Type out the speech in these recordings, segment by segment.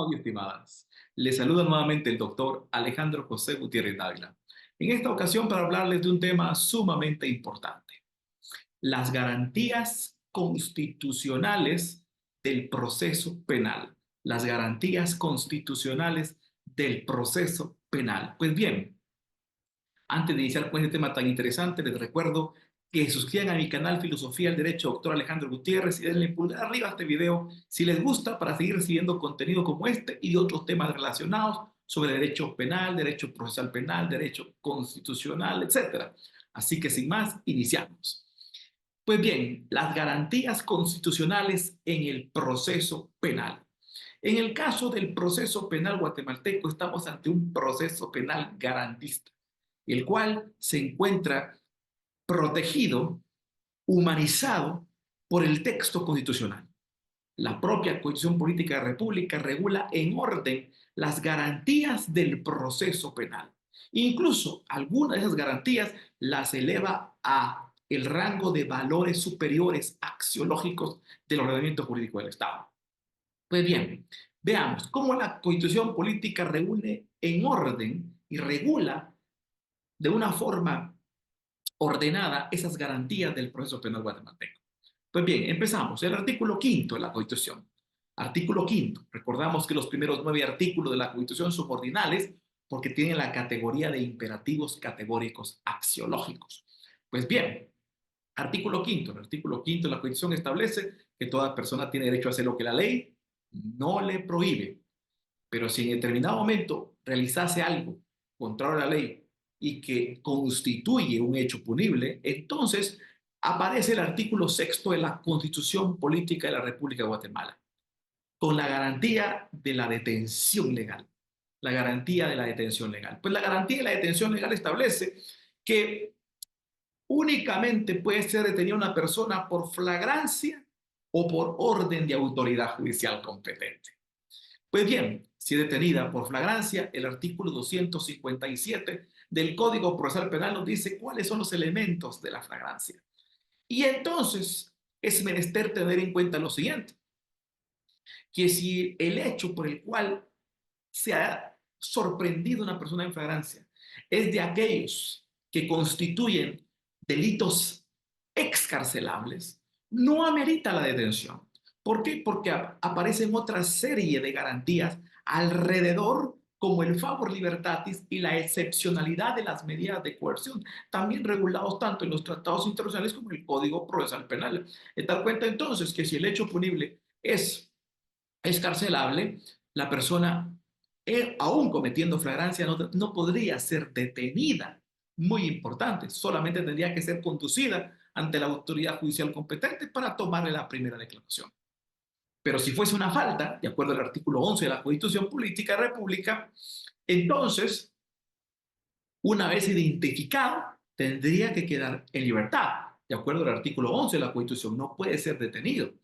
Estimados y estimadas, les saluda nuevamente el doctor Alejandro José Gutiérrez Dávila. En esta ocasión para hablarles de un tema sumamente importante, las garantías constitucionales del proceso penal. Las garantías constitucionales del proceso penal. Pues bien, antes de iniciar con este tema tan interesante, les recuerdo que suscriban a mi canal Filosofía del Derecho, doctor Alejandro Gutiérrez, y denle pulgar arriba a este video si les gusta para seguir recibiendo contenido como este y de otros temas relacionados sobre derecho penal, derecho procesal penal, derecho constitucional, etcétera. Así que sin más, iniciamos. Pues bien, las garantías constitucionales en el proceso penal. En el caso del proceso penal guatemalteco, estamos ante un proceso penal garantista, el cual se encuentra protegido, humanizado por el texto constitucional. La propia Constitución Política de la República regula en orden las garantías del proceso penal. Incluso algunas de esas garantías las eleva a el rango de valores superiores axiológicos del ordenamiento jurídico del Estado. Pues bien, veamos cómo la Constitución Política reúne en orden y regula de una forma ordenada esas garantías del proceso penal guatemalteco. Pues bien, empezamos. El artículo quinto de la Constitución. Artículo quinto. Recordamos que los primeros 9 artículos de la Constitución son ordinales porque tienen la categoría de imperativos categóricos axiológicos. Pues bien, artículo quinto. El artículo quinto de la Constitución establece que toda persona tiene derecho a hacer lo que la ley no le prohíbe. Pero si en determinado momento realizase algo contrario a la ley y que constituye un hecho punible, entonces aparece el artículo sexto de la Constitución Política de la República de Guatemala, con la garantía de la detención legal. La garantía de la detención legal. Pues la garantía de la detención legal establece que únicamente puede ser detenida una persona por flagrancia o por orden de autoridad judicial competente. Pues bien, si es detenida por flagrancia, el artículo 257 del Código Procesal Penal nos dice cuáles son los elementos de la flagrancia. Y entonces es menester tener en cuenta lo siguiente, que si el hecho por el cual se ha sorprendido una persona en flagrancia es de aquellos que constituyen delitos excarcelables, no amerita la detención. ¿Por qué? Porque aparecen otra serie de garantías alrededor, como el favor libertatis y la excepcionalidad de las medidas de coerción, también regulados tanto en los tratados internacionales como en el Código Procesal Penal. De tal cuenta entonces que si el hecho punible es escarcelable, la persona, aún cometiendo flagrancia, no podría ser detenida. Muy importante, solamente tendría que ser conducida ante la autoridad judicial competente para tomarle la primera declaración. Pero si fuese una falta, de acuerdo al artículo 11 de la Constitución Política de la República, entonces, una vez identificado, tendría que quedar en libertad. De acuerdo al artículo 11 de la Constitución, no puede ser detenido.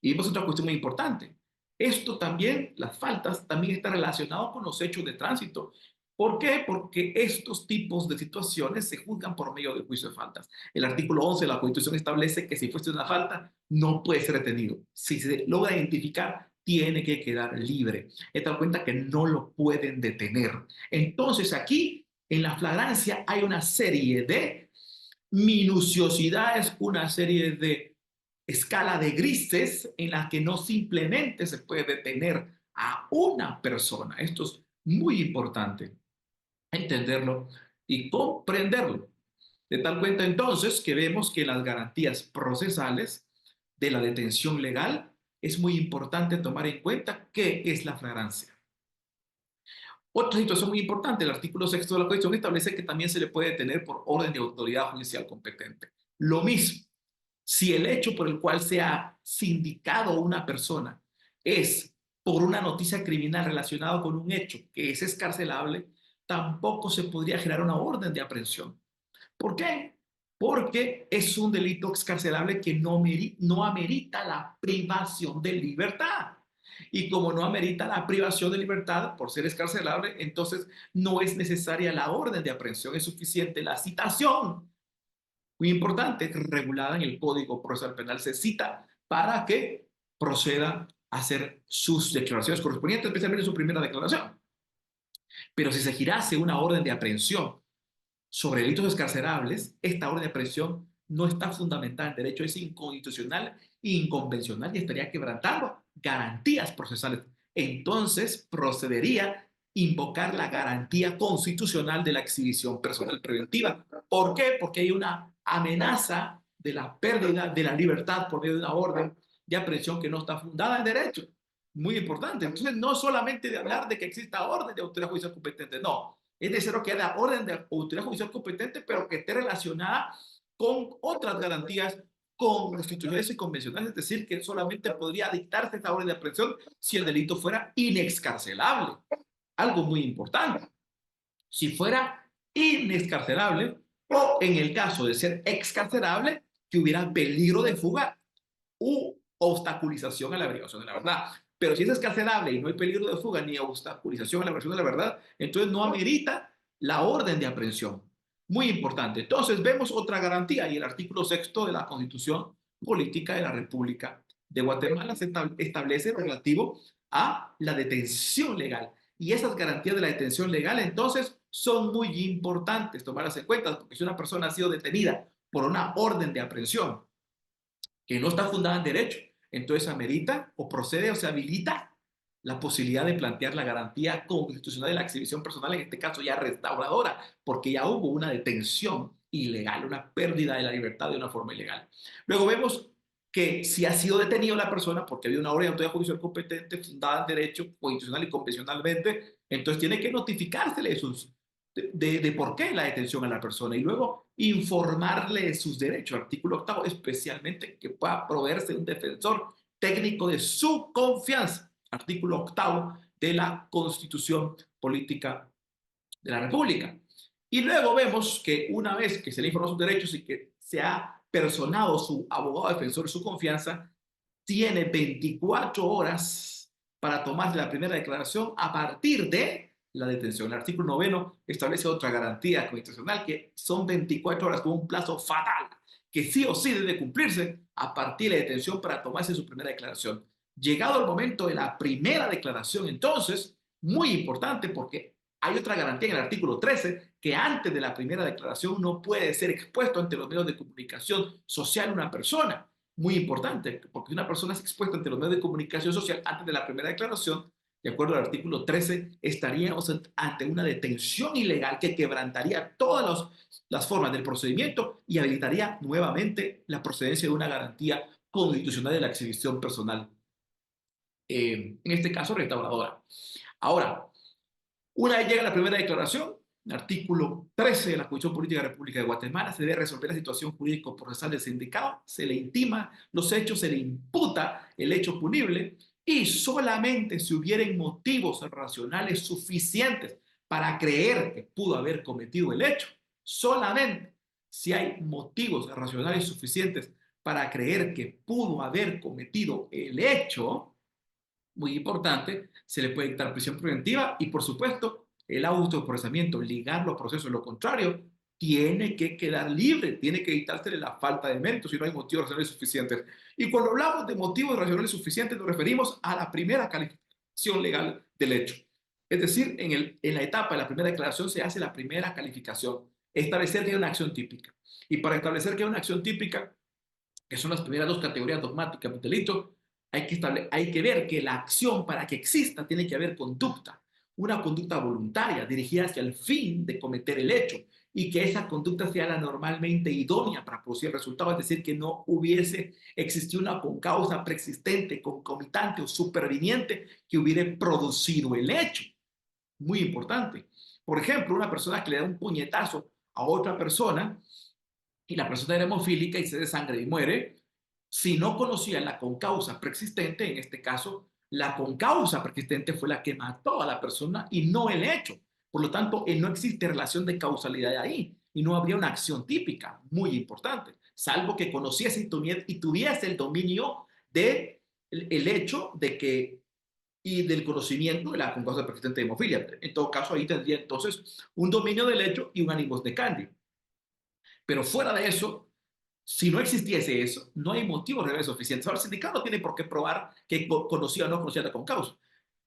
Y vemos otra cuestión muy importante. Esto también, las faltas, también está relacionado con los hechos de tránsito. ¿Por qué? Porque estos tipos de situaciones se juzgan por medio del juicio de faltas. El artículo 11 de la Constitución establece que si fuese una falta, no puede ser detenido. Si se logra identificar, tiene que quedar libre. De tal cuenta que no lo pueden detener. Entonces aquí, en la flagrancia, hay una serie de minuciosidades, una serie de escala de grises en la que no simplemente se puede detener a una persona. Esto es muy importante entenderlo y comprenderlo. De tal cuenta entonces que vemos que las garantías procesales de la detención legal es muy importante tomar en cuenta qué es la flagrancia. Otra situación muy importante, el artículo sexto de la Constitución establece que también se le puede detener por orden de autoridad judicial competente. Lo mismo, si el hecho por el cual se ha sindicado una persona es por una noticia criminal relacionada con un hecho que es escarcelable, tampoco se podría generar una orden de aprehensión. ¿Por qué? Porque es un delito excarcelable que no amerita la privación de libertad. Y como no amerita la privación de libertad por ser escarcelable, entonces no es necesaria la orden de aprehensión, es suficiente la citación. Muy importante, regulada en el Código Procesal Penal, se cita para que proceda hacer sus declaraciones correspondientes, especialmente su primera declaración. Pero si se girase una orden de aprehensión sobre delitos excarcerables, esta orden de aprehensión no está fundamentada en derecho, es inconstitucional e inconvencional y estaría quebrantando garantías procesales. Entonces procedería a invocar la garantía constitucional de la exhibición personal preventiva. ¿Por qué? Porque hay una amenaza de la pérdida de la libertad por medio de una orden de aprehensión que no está fundada en derecho. Muy importante. Entonces, no solamente de hablar de que exista orden de autoridad judicial competente, no, es necesario que haya orden de autoridad judicial competente, pero que esté relacionada con otras garantías constitucionales y convencionales, es decir, que solamente podría dictarse esta orden de aprehensión si el delito fuera inexcarcelable. Algo muy importante. Si fuera inexcarcelable o en el caso de ser excarcelable, que hubiera peligro de fuga u obstaculización a la averiguación de la verdad. Pero si es escarcelable y no hay peligro de fuga ni obstaculización a la averiguación de la verdad, entonces no amerita la orden de aprehensión. Muy importante. Entonces vemos otra garantía y el artículo sexto de la Constitución Política de la República de Guatemala se establece relativo a la detención legal. Y esas garantías de la detención legal entonces son muy importantes tomarlas en cuenta, porque si una persona ha sido detenida por una orden de aprehensión que no está fundada en derecho, entonces amerita o procede o se habilita la posibilidad de plantear la garantía constitucional de la exhibición personal, en este caso ya restauradora, porque ya hubo una detención ilegal, una pérdida de la libertad de una forma ilegal. Luego vemos que si ha sido detenido la persona porque había una orden de autoridad judicial competente fundada en derecho constitucional y convencionalmente, entonces tiene que notificársele de por qué la detención a la persona y luego informarle de sus derechos. Artículo octavo, especialmente que pueda proveerse un defensor técnico de su confianza. Artículo octavo de la Constitución Política de la República. Y luego vemos que una vez que se le informó sus derechos y que se ha personado su abogado defensor de su confianza, tiene 24 horas para tomar la primera declaración a partir de la detención. El artículo noveno establece otra garantía constitucional que son 24 horas con un plazo fatal que sí o sí debe cumplirse a partir de la detención para tomarse su primera declaración. Llegado el momento de la primera declaración, entonces, muy importante porque hay otra garantía en el artículo 13 que antes de la primera declaración no puede ser expuesto ante los medios de comunicación social una persona. Muy importante, porque una persona es expuesta ante los medios de comunicación social antes de la primera declaración, de acuerdo al artículo 13, estaríamos ante una detención ilegal que quebrantaría todas las formas del procedimiento y habilitaría nuevamente la procedencia de una garantía constitucional de la exhibición personal, en este caso restauradora. Ahora, una vez llega la primera declaración, artículo 13 de la Constitución Política de la República de Guatemala, se debe resolver la situación jurídico-procesal del sindicado, se le intima los hechos, se le imputa el hecho punible y solamente si hubieran motivos racionales suficientes para creer que pudo haber cometido el hecho, solamente si hay motivos racionales suficientes para creer que pudo haber cometido el hecho, muy importante, se le puede dictar prisión preventiva y, por supuesto, el autoprocesamiento, ligarlo a proceso. Lo contrario, tiene que quedar libre, tiene que evitársele la falta de mérito si no hay motivos racionales suficientes. Y cuando hablamos de motivos racionales suficientes, nos referimos a la primera calificación legal del hecho. Es decir, en la etapa de la primera declaración se hace la primera calificación, establecer que hay una acción típica. Y para establecer que hay una acción típica, que son las primeras dos categorías dogmáticas del delito, hay que ver que la acción para que exista tiene que haber conducta, una conducta voluntaria dirigida hacia el fin de cometer el hecho y que esa conducta sea la normalmente idónea para producir el resultado, es decir, que no hubiese existido una concausa preexistente, concomitante o superviniente que hubiera producido el hecho. Muy importante. Por ejemplo, una persona que le da un puñetazo a otra persona y la persona era hemofílica y se desangre y muere, si no conocía la concausa preexistente, en este caso, la concausa preexistente fue la que mató a la persona y no el hecho. Por lo tanto, no existe relación de causalidad ahí y no habría una acción típica, muy importante, salvo que conociese y tuviese el dominio del el hecho de que y del conocimiento de la concausa preexistente de hemofilia. En todo caso, ahí tendría entonces un dominio del hecho y un animus de Candi. Pero fuera de eso, Si no existiese eso, no hay motivos reales suficientes. Ahora, el sindicato no tiene por qué probar que conocía o no conocía la concausa.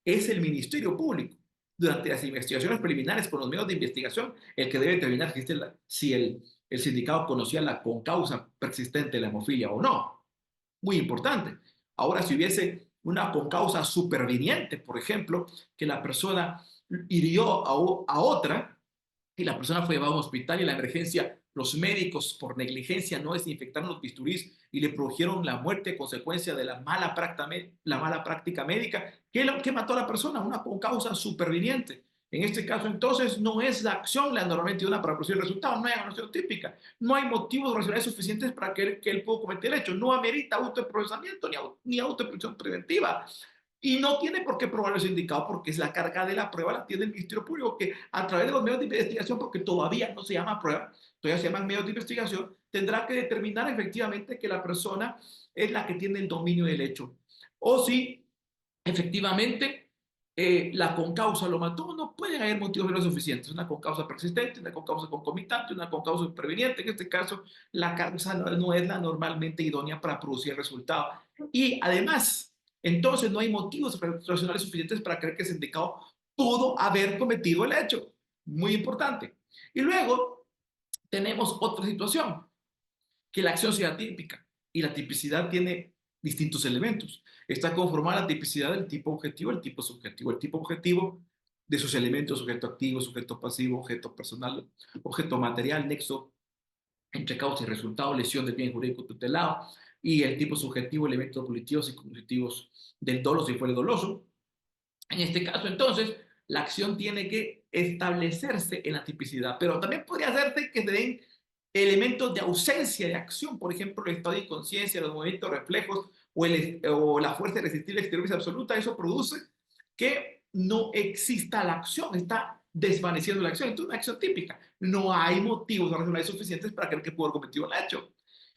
Es el Ministerio Público, durante las investigaciones preliminares con los medios de investigación, el que debe determinar si el sindicato conocía la concausa persistente de la hemofilia o no. Muy importante. Ahora, si hubiese una concausa superviniente, por ejemplo, que la persona hirió a otra, y la persona fue llevada a un hospital y en la emergencia los médicos por negligencia no desinfectaron los bisturís y le produjeron la muerte a consecuencia de la mala práctica médica. ¿Qué mató a la persona? Una causa superviniente. En este caso, entonces, no es la acción la normalmente una para producir el resultado, no hay acción típica, no hay motivos racionales suficientes para que él pueda cometer el hecho, no amerita autoprocesamiento ni autoprotección preventiva. Y no tiene por qué probar el indicado porque es la carga de la prueba la tiene el Ministerio Público que a través de los medios de investigación, porque todavía no se llama prueba, todavía se llaman medios de investigación, tendrá que determinar efectivamente que la persona es la que tiene el dominio del hecho. O si efectivamente la concausa lo mató, no pueden haber motivos no suficientes. Una concausa persistente, una concausa concomitante, una concausa superveniente. En este caso, la causa no es la normalmente idónea para producir el resultado. Y además, entonces no hay motivos racionales suficientes para creer que ese indicado pudo haber cometido el hecho. Muy importante. Y luego tenemos otra situación, que la acción sea típica. Y la tipicidad tiene distintos elementos. Está conformada la tipicidad del tipo objetivo, el tipo subjetivo. El tipo objetivo de sus elementos, sujeto activo, sujeto pasivo, objeto personal, objeto material, nexo entre causa y resultado, lesión del bien jurídico tutelado, y el tipo subjetivo, elementos volitivos y cognitivos del dolo si fuera doloso. En este caso, entonces, la acción tiene que establecerse en la tipicidad, pero también podría hacerse que se den elementos de ausencia de acción, por ejemplo, el estado de inconsciencia, los movimientos reflejos o la fuerza irresistible exterior absoluta. Eso produce que no exista la acción, está desvaneciendo la acción. Entonces, una acción típica. No hay motivos racionales suficientes para creer que pudo haber cometido el hecho.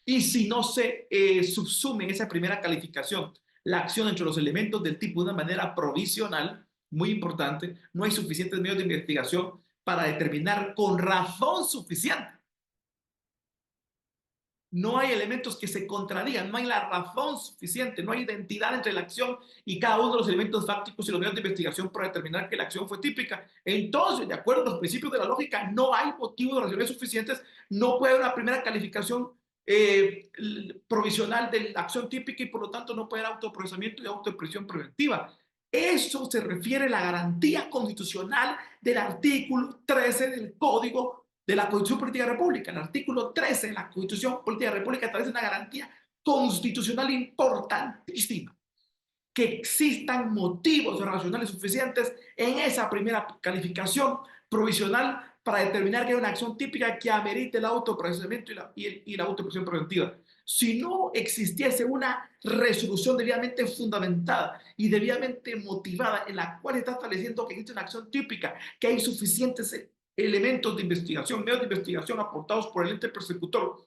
Y si no se subsume en esa primera calificación la acción entre los elementos del tipo de una manera provisional, muy importante, no hay suficientes medios de investigación para determinar con razón suficiente. No hay elementos que se contradigan, no hay la razón suficiente, no hay identidad entre la acción y cada uno de los elementos fácticos y los medios de investigación para determinar que la acción fue típica. Entonces, de acuerdo a los principios de la lógica, no hay motivos racionales suficientes, no puede haber una primera calificación provisional de la acción típica y por lo tanto no puede haber autoprocesamiento y autoexpresión preventiva. Eso se refiere a la garantía constitucional del artículo 13 del Código de la Constitución Política de la República. El artículo 13 de la Constitución Política de la República establece una garantía constitucional importantísima, que existan motivos racionales suficientes en esa primera calificación provisional para determinar que hay una acción típica que amerite el autoprocesamiento y la autoprocesión preventiva. Si no existiese una resolución debidamente fundamentada y debidamente motivada en la cual está estableciendo que existe una acción típica, que hay suficientes elementos de investigación, medios de investigación aportados por el ente persecutor,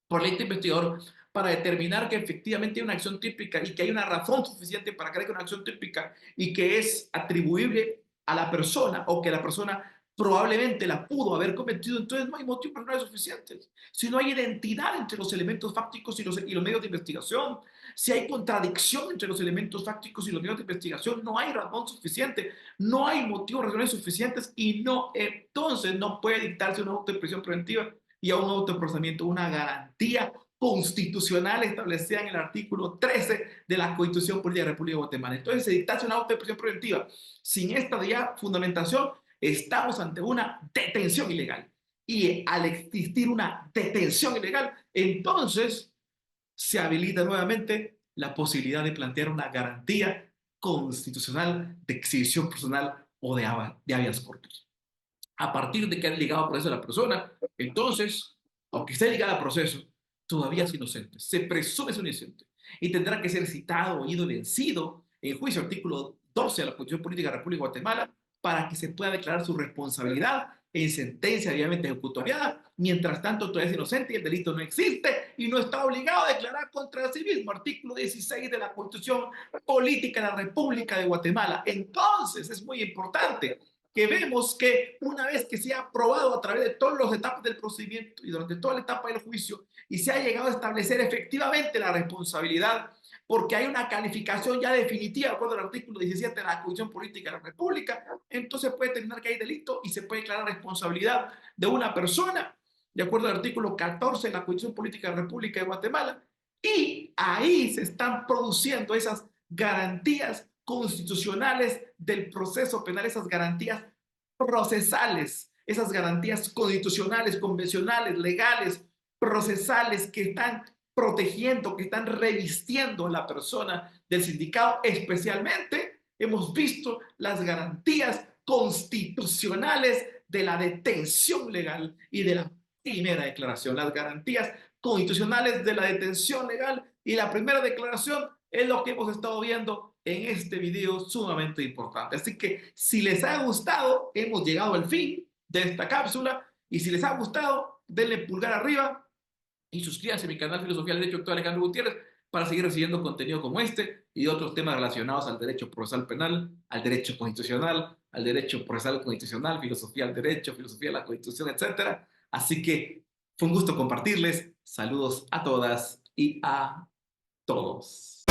por el ente investigador, para determinar que efectivamente hay una acción típica y que hay una razón suficiente para creer que es una acción típica y que es atribuible a la persona o que la persona probablemente la pudo haber cometido, entonces no hay motivos racionales suficientes. Si no hay identidad entre los elementos fácticos y los medios de investigación, si hay contradicción entre los elementos fácticos y los medios de investigación, no hay razón suficiente, no hay motivos racionales suficientes y no, entonces no puede dictarse una autoprisión preventiva y a un autoprocesamiento, una garantía constitucional establecida en el artículo 13 de la Constitución Política de la República de Guatemala. Entonces, se dictase una autoprisión preventiva. Sin esta ya fundamentación, estamos ante una detención ilegal. Y al existir una detención ilegal, entonces se habilita nuevamente la posibilidad de plantear una garantía constitucional de exhibición personal o de habeas corpus. A partir de que ha ligado a proceso de la persona, entonces, aunque esté ligada al proceso, todavía es inocente, se presume es inocente y tendrá que ser citado, oído y vencido en juicio, artículo 12 de la Constitución Política de la República de Guatemala, para que se pueda declarar su responsabilidad en sentencia debidamente ejecutoriada. Mientras tanto, todavía es inocente y el delito no existe y no está obligado a declarar contra sí mismo, artículo 16 de la Constitución Política de la República de Guatemala. Entonces, es muy importante que vemos que una vez que se ha aprobado a través de todas las etapas del procedimiento y durante toda la etapa del juicio y se ha llegado a establecer efectivamente la responsabilidad, porque hay una calificación ya definitiva, de acuerdo al artículo 17 de la Constitución Política de la República, entonces puede determinar que hay delito y se puede declarar responsabilidad de una persona, de acuerdo al artículo 14 de la Constitución Política de la República de Guatemala, y ahí se están produciendo esas garantías constitucionales del proceso penal, esas garantías procesales, esas garantías constitucionales, convencionales, legales, procesales que están protegiendo, que están revistiendo a la persona del sindicado. Especialmente hemos visto las garantías constitucionales de la detención legal y de la primera declaración, las garantías constitucionales de la detención legal y la primera declaración es lo que hemos estado viendo en este video sumamente importante. Así que si les ha gustado, hemos llegado al fin de esta cápsula y si les ha gustado, denle pulgar arriba y suscríbanse a mi canal Filosofía del Derecho, Dr. Alejandro Gutiérrez, para seguir recibiendo contenido como este y otros temas relacionados al derecho procesal penal, al derecho constitucional, al derecho procesal constitucional, filosofía del derecho, filosofía de la constitución, etcétera. Así que fue un gusto compartirles. Saludos a todas y a todos.